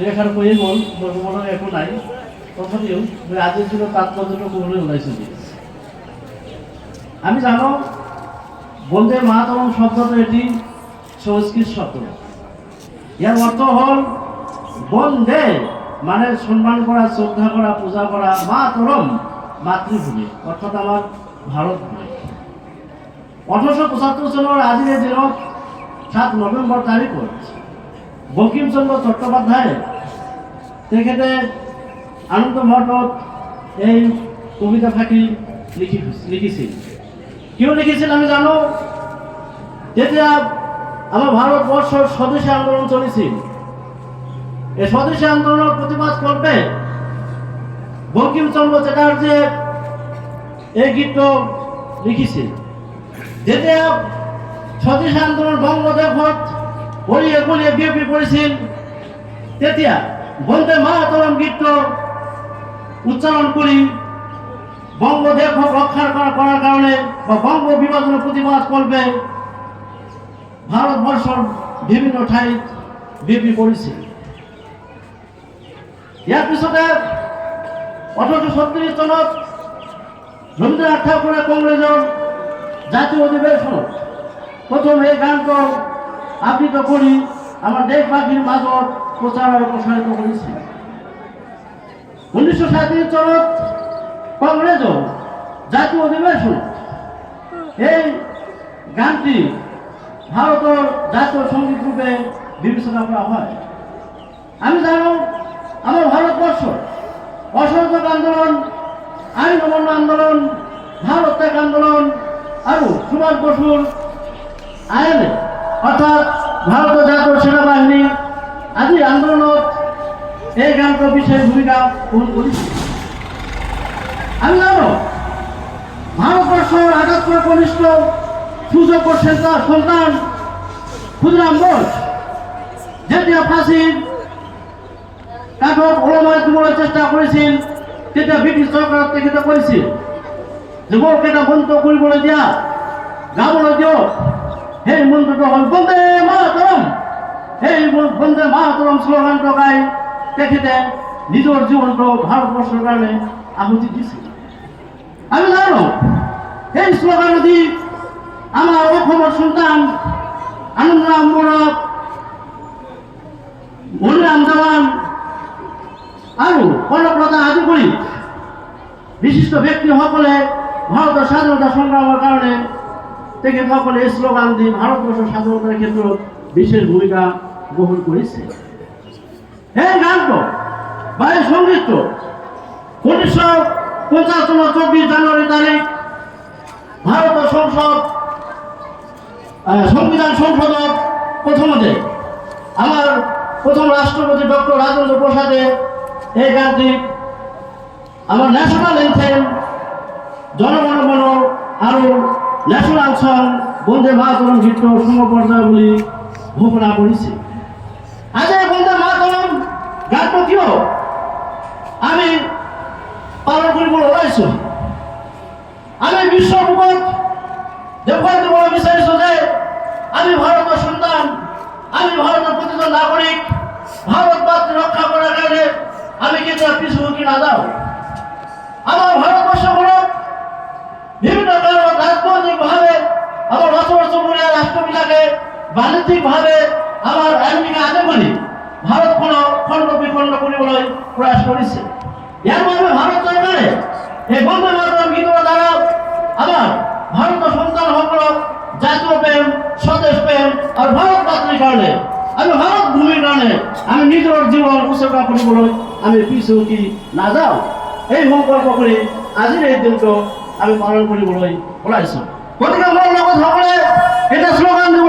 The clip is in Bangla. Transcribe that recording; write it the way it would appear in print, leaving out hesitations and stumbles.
লেখার বইয়ে মনে হয় এখন নাই, তথাপিও আজের জন্য তাৎপর্যটুকু হলে ওলাইছে। আমি জানো বন্দে মাতরম শব্দটা এটি সংস্কৃত শব্দ। এর অর্থ হল বন্দে মানে সম্মান করা, শ্রদ্ধা করা, পূজা করা, মাতরম মাতৃভূমি, অর্থাৎ আমার ভারত ভূমি। 1875 সালের আজির এই দিনত 7 নভেম্বর তারিখ বঙ্কিমচন্দ্র চট্টোপাধ্যায় তেখেতে আনন্দ মঠত এই কবিতা ফাঁকি লিখিছিল। কেউ লিখেছিল আমি জানো, যেতিয়া আমার ভারতবর্ষের স্বদেশী আন্দোলন চলেছিল, এই স্বদেশী আন্দোলনের প্রতিবাদ করবে বঙ্কিমচন্দ্র চ্যাটার্জি এই গীত লিখিছিল। যেতিয়া স্বদেশী আন্দোলন বঙ্গদেশত গলিয়ে গলিয়ে বিয়পি পড়েছিল, তেতিয়া বন্দে মাতরম গীত উচ্চারণ করি বঙ্গদেশক রক্ষা করার কারণে বা বঙ্গ বিভাজনের প্রতিবাদ করবে ভারতবর্ষের বিভিন্ন ঠাই বিয়পি পড়েছিল। ইয়ার পিছতে 1837 সনত রবীন্দ্রনাথ ঠাকুরের কংগ্রেসের জাতীয় অধিবেশন প্রথম এই গানটো আবৃত করি আমার দেশবাসীর মাঝত প্রচার আর প্রসারিত করেছি। 1937 সনত কংগ্রেসের জাতীয় অধিবেশন এই গানটি ভারতের জাতীয় সঙ্গীত রূপে বিবেচনা করা হয়। আমি জানো আমার ভারতবর্ষ অসহযোগ আন্দোলন, আইন অমান্য আন্দোলন, ভারত ত্যাগ আন্দোলন আর সুভাষ বসুর আইনে অর্থাৎ ভারতের জাতীয় সেনাবাহিনী আদি আন্দোলনত এই গানটা বিশেষ ভূমিকা গ্রহণ করেছে। আমি জানো ভারতবর্ষের 78 কনিষ্ঠ সুযোগ্য সন্তান ক্ষুদিরাম বোস যেতিয়া ফাঁসির কাঠত ওলমায় তুলার চেষ্টা করেছিল, তেতিয়া ব্রিটিশ সরকার থেকে করেছিল যে মোক এটা মন্ত্র কৰিবলৈ দিয়া, গাবলৈ দিয়ক। সেই মন্ত্রটা হল বন্দে মাতরম। সেই বন্দে মাতরম স্লোগানটা গাই তেখেতে নিজের জীবনটা ভারতবর্ষের কারণে আহুতি দিছিল। আমি জানো এই স্লোগান দি আমার অসমের সন্তান আনন্দরাম মোড়ক, মনিরাম দেওয়ান আৰু কনকলতা আদি কৰি বিশিষ্ট ব্যক্তিসকলে ভারতের স্বাধীনতা সংগ্রামের কারণে তেখেতসকলে এই স্লোগান দিয়ে ভারতবর্ষের স্বাধীনতার ক্ষেত্রে বিশেষ ভূমিকা গ্রহণ করেছে। এই গানটা বা এই সঙ্গীত 1950 সনের 24 জানুয়ারি তারিখ ভারতের সংবিধান সংসদত প্রথমতে আমার প্রথম রাষ্ট্রপতি ডক্টর রাজেন্দ্র প্রসাদে এই গানটি আমার ন্যাশনাল অ্যান্থেম, জনগণ মন আৰু ন্যাশনাল সং বন্দে মাতরম গীত সমপর্যায় বলে ঘোষণা করেছে। আজ এই বন্দে মাতরম গানটো কিয় আমি পালন কৰিবলৈ ওলাইছো, আমি বিশ্বমুখত দেখুৱাই দিবলৈ বিচাৰিছো যে আমি ভারতের সন্তান, আমি ভারতের প্রতিজন নাগরিক, ভারত মাতৃ রক্ষা করার কারণে আমি কিন্তু পিছু কি না যাও। আমার ভারতবর্ষ হল বিভিন্ন কারণ রাজনৈতিকভাবে আমার অসুবিধা রাষ্ট্রবিলাকে বাণিজ্যিকভাবে আমার আমেরিকা আগে বলি ভারত খণ্ড বিখণ্ড কৰিবলৈ প্রয়াস করেছে। এর মধ্যে ভারত সরকারে এই বন্দে মাতরম গীতের দ্বারা আমার ভারতের সন্তান সকলক জাতীয় প্রেম, স্বদেশ প্রেম আর ভারত মাতৃর কারণে আমি ভারত ভূমির কারণে আমি নিজের জীবন উৎসর্গ কৰিবলৈ আমি পিছু কি না যাও, এই সংকল্প কৰি আজিৰ এই দিনটো আমি পালন কৰিবলৈ ওলাইছো। গতিকে মোৰ লগত সকলে এটা শ্লোগান দিব।